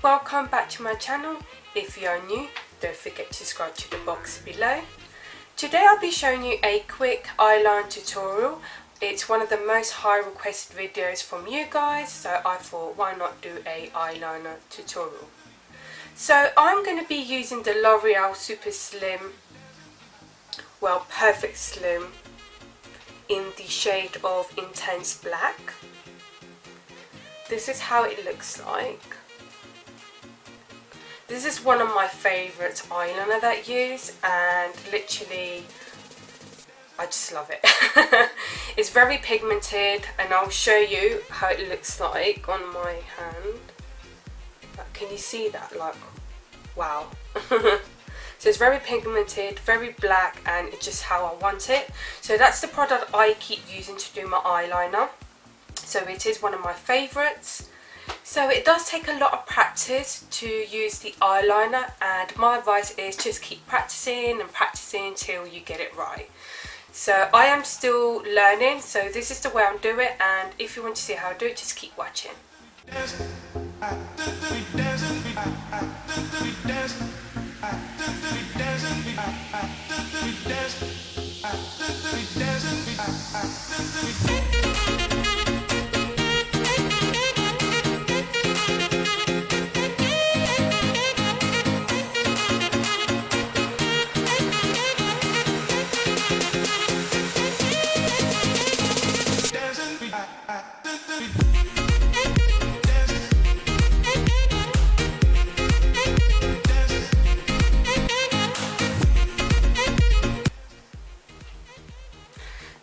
welcome back to my channel. If you are new, don't forget to subscribe to the box below. Today I'll be showing you a quick eyeliner tutorial. It's one of the most high requested videos from you guys, so I thought why not do a eyeliner tutorial. So I'm going to be using the L'Oreal Super Slim, well, Perfect Slim in the shade of Intense Black. This is how it looks like. This is one of my favourite eyeliner that I use, and literally I just love it. It's very pigmented, and I'll show you how it looks like on my hand. Can you see that? Like, wow. So it's very pigmented, very black, and it's just how I want it. So that's the product I keep using to do my eyeliner. So it is one of my favourites. So it does take a lot of practice to use the eyeliner, and my advice is just keep practicing and practicing until you get it right. So I am still learning, so this is the way I do it, and if you want to see how I do it, just keep watching.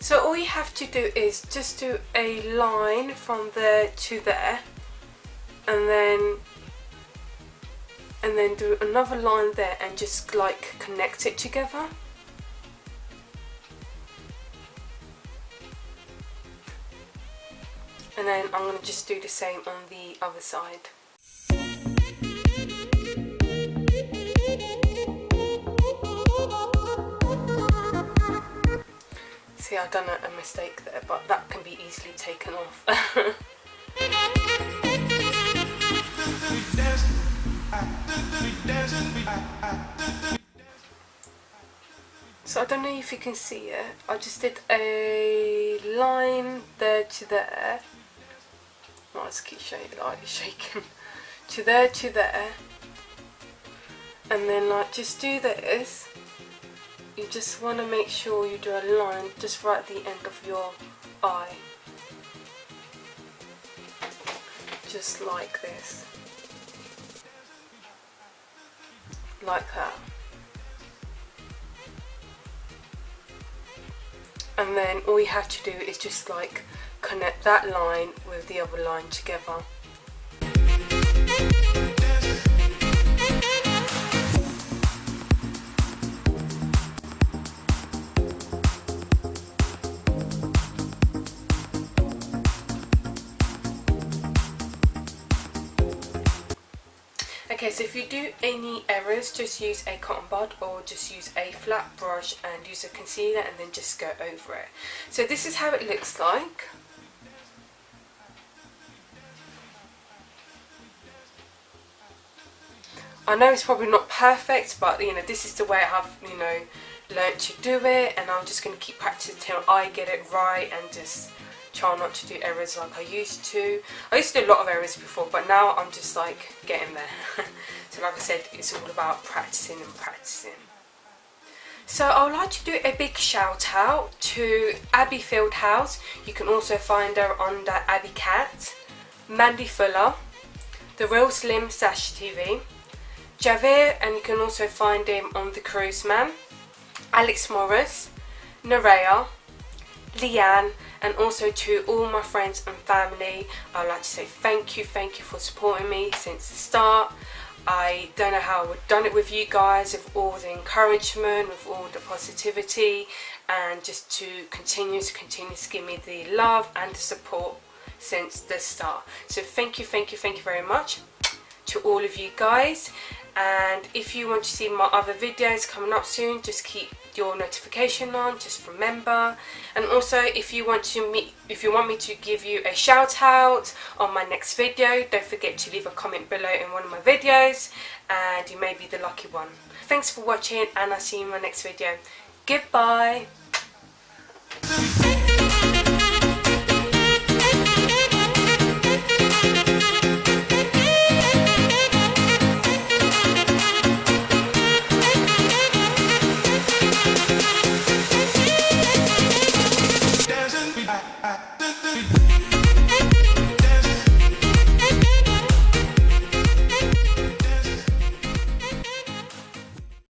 So all you have to do is just do a line from there to there, and then do another line there and just like connect it together. And then I'm going to just do the same on the other side. See, I've done a mistake there, but that can be easily taken off. So I don't know if you can see it. I just did a line there to there. Oh, I just keep shaking. To there. And then like just do this. You just want to make sure you do a line just right at the end of your eye. Just like this. Like that. And then all you have to do is just like connect that line with the other line together. Okay, so if you do any errors, just use a cotton bud or just use a flat brush and use a concealer and then just go over it. So this is how it looks like. I know it's probably not perfect, but you know, this is the way I have, you know, learned to do it, and I'm just going to keep practicing till I get it right and just try not to do errors like I used to. I used to do a lot of errors before, but now I'm just like getting there. So like I said, it's all about practicing and practicing. So I would like to do a big shout out to Abby Fieldhouse. You can also find her under Abby Cat, Mandy Fuller, The Real Slim TV, Javier, and you can also find him on The Cruise Man, Alex Morris, Nerea, Leanne, and also to all my friends and family. I would like to say thank you for supporting me since the start. I don't know how I would have done it with you guys, with all the encouragement, with all the positivity, and just to continue to give me the love and the support since the start. So thank you very much to all of you guys. And if you want to see my other videos coming up soon, just keep your notification on, just remember. And also, if you want me to give you a shout out on my next video, don't forget to leave a comment below in one of my videos and you may be the lucky one. Thanks for watching, and I'll see you in my next video. Goodbye.